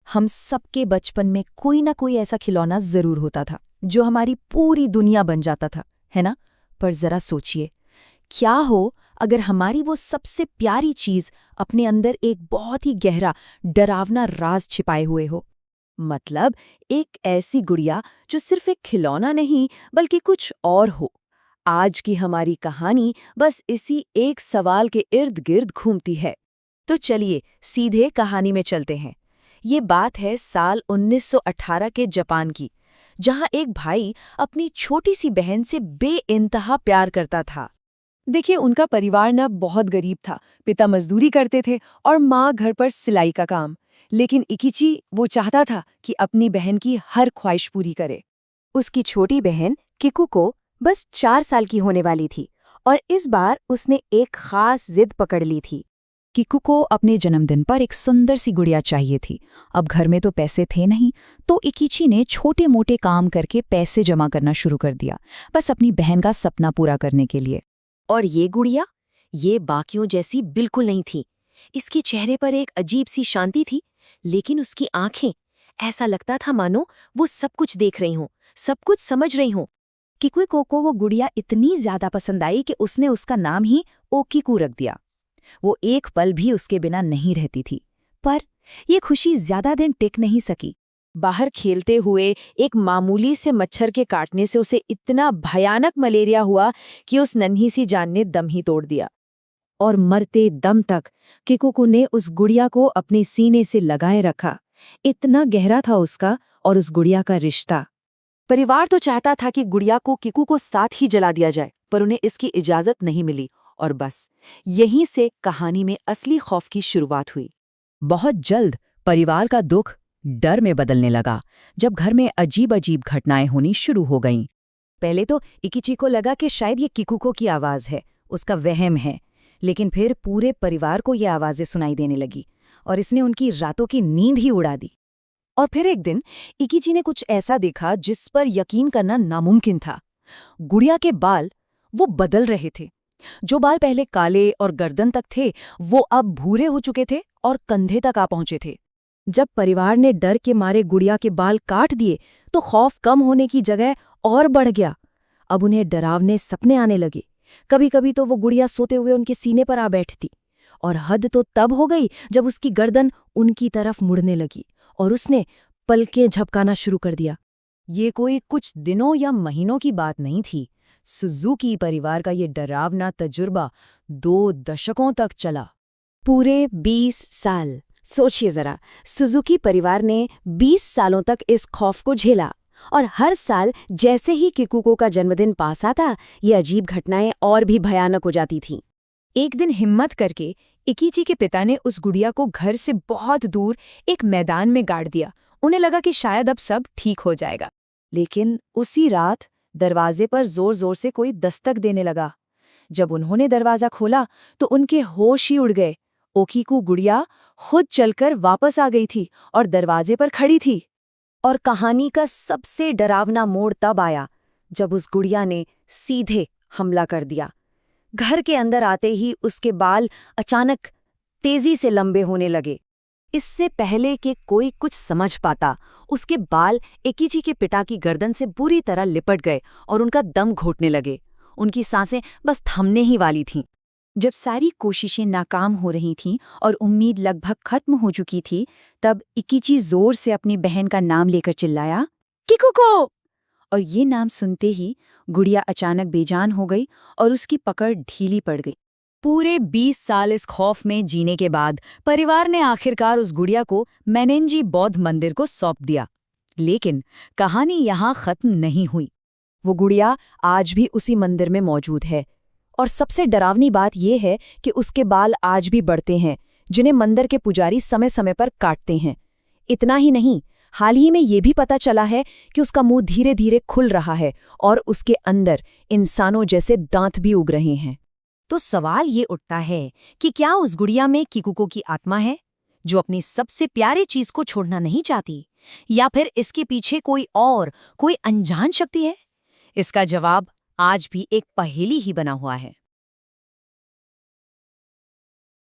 हम सबके बचपन में कोई ना कोई ऐसा खिलौना जरूर होता था जो हमारी पूरी दुनिया बन जाता था, है ना? पर जरा सोचिए, क्या हो अगर हमारी वो सबसे प्यारी चीज अपने अंदर एक बहुत ही गहरा, डरावना राज छिपाए हुए हो। मतलब एक ऐसी गुड़िया जो सिर्फ एक खिलौना नहीं बल्कि कुछ और हो। आज की हमारी कहानी बस इसी एक सवाल के इर्द गिर्द घूमती है। तो चलिए सीधे कहानी में चलते हैं। ये बात है साल 1918 के जापान की, जहां एक भाई अपनी छोटी सी बहन से बेइंतहा प्यार करता था। देखिए, उनका परिवार न बहुत गरीब था। पिता मजदूरी करते थे और माँ घर पर सिलाई का काम। लेकिन इकिची वो चाहता था कि अपनी बहन की हर ख्वाहिश पूरी करे। उसकी छोटी बहन किकुको बस 4 साल की होने वाली थी और इस बार उसने एक खास जिद पकड़ ली थी। किकुको अपने जन्मदिन पर एक सुंदर सी गुड़िया चाहिए थी। अब घर में तो पैसे थे नहीं, तो इकिची ने छोटे मोटे काम करके पैसे जमा करना शुरू कर दिया, बस अपनी बहन का सपना पूरा करने के लिए। और ये गुड़िया, ये बाकियों जैसी बिल्कुल नहीं थी। इसके चेहरे पर एक अजीब सी शांति थी, लेकिन उसकी आंखें, ऐसा लगता था मानो वो सब कुछ देख रही हों, सब कुछ समझ रही हों। किकुको को वो गुड़िया इतनी ज्यादा पसंद आई कि उसने उसका नाम ही ओकिकू रख दिया। वो एक पल भी उसके बिना नहीं रहती थी। पर ये खुशी ज्यादा दिन टिक नहीं सकी। बाहर खेलते हुए एक मामूली से मच्छर के काटने से उसे इतना भयानक मलेरिया हुआ कि उस नन्ही सी जान ने दम ही तोड़ दिया। और मरते दम तक किकुको ने उस गुड़िया को अपने सीने से लगाए रखा। इतना गहरा था उसका और उस गुड़िया का रिश्ता। परिवार तो चाहता था कि गुड़िया को किकुको साथ ही जला दिया जाए, पर उन्हें इसकी इजाजत नहीं मिली। और बस यहीं से कहानी में असली खौफ की शुरुआत हुई। बहुत जल्द परिवार का दुख डर में बदलने लगा, जब घर में अजीब अजीब घटनाएं होनी शुरू हो गईं। पहले तो इकिची को लगा कि शायद ये किकुको की आवाज है, उसका वहम है। लेकिन फिर पूरे परिवार को ये आवाजें सुनाई देने लगी और इसने उनकी रातों की नींद ही उड़ा दी। और फिर एक दिन इकिची ने कुछ ऐसा देखा जिस पर यकीन करना नामुमकिन था। गुड़िया के बाल वो बदल रहे थे। जो बाल पहले काले और गर्दन तक थे, वो अब भूरे हो चुके थे और कंधे तक आ पहुंचे थे। जब परिवार ने डर के मारे गुड़िया के बाल काट दिए, तो खौफ कम होने की जगह और बढ़ गया। अब उन्हें डरावने सपने आने लगे। कभी कभी तो वो गुड़िया सोते हुए उनके सीने पर आ बैठती। और हद तो तब हो गई जब उसकी गर्दन उनकी तरफ मुड़ने लगी और उसने पलकें झपकाना शुरू कर दिया। ये कोई कुछ दिनों या महीनों की बात नहीं थी। सुजुकी परिवार का ये डरावना तजुर्बा 2 दशकों तक चला। पूरे 20 साल। सोचिए जरा, सुजुकी परिवार ने 20 सालों तक इस खौफ को झेला। और हर साल जैसे ही किकुको का जन्मदिन पास आता, ये अजीब घटनाएं और भी भयानक हो जाती थीं। एक दिन हिम्मत करके इकिची के पिता ने उस गुड़िया को घर से बहुत दूर एक मैदान में गाड़ दिया। उन्हें लगा कि शायद अब सब ठीक हो जाएगा। लेकिन उसी रात दरवाजे पर जोर जोर से कोई दस्तक देने लगा। जब उन्होंने दरवाजा खोला तो उनके होश ही उड़ गए। ओकिकू गुड़िया खुद चलकर वापस आ गई थी और दरवाजे पर खड़ी थी। और कहानी का सबसे डरावना मोड़ तब आया जब उस गुड़िया ने सीधे हमला कर दिया। घर के अंदर आते ही उसके बाल अचानक तेजी से लंबे होने लगे। इससे पहले कि कोई कुछ समझ पाता, उसके बाल इकिची के पिता की गर्दन से बुरी तरह लिपट गए और उनका दम घोटने लगे। उनकी सांसें बस थमने ही वाली थीं। जब सारी कोशिशें नाकाम हो रही थीं और उम्मीद लगभग खत्म हो चुकी थी, तब इकिची जोर से अपनी बहन का नाम लेकर चिल्लाया, किकुको! और ये नाम सुनते ही गुड़िया अचानक बेजान हो गई और उसकी पकड़ ढीली पड़ गई। पूरे 20 साल इस खौफ में जीने के बाद परिवार ने आखिरकार उस गुड़िया को मैनेंजी बौद्ध मंदिर को सौंप दिया। लेकिन कहानी यहाँ खत्म नहीं हुई। वो गुड़िया आज भी उसी मंदिर में मौजूद है। और सबसे डरावनी बात यह है कि उसके बाल आज भी बढ़ते हैं, जिन्हें मंदिर के पुजारी समय समय पर काटते हैं। इतना ही नहीं, हाल ही में ये भी पता चला है कि उसका मुंह धीरे धीरे खुल रहा है और उसके अंदर इंसानों जैसे दांत भी उग रहे हैं। तो सवाल ये उठता है कि क्या उस गुड़िया में किकुको की आत्मा है, जो अपनी सबसे प्यारी चीज को छोड़ना नहीं चाहती, या फिर इसके पीछे कोई अनजान शक्ति है? इसका जवाब आज भी एक पहेली ही बना हुआ है।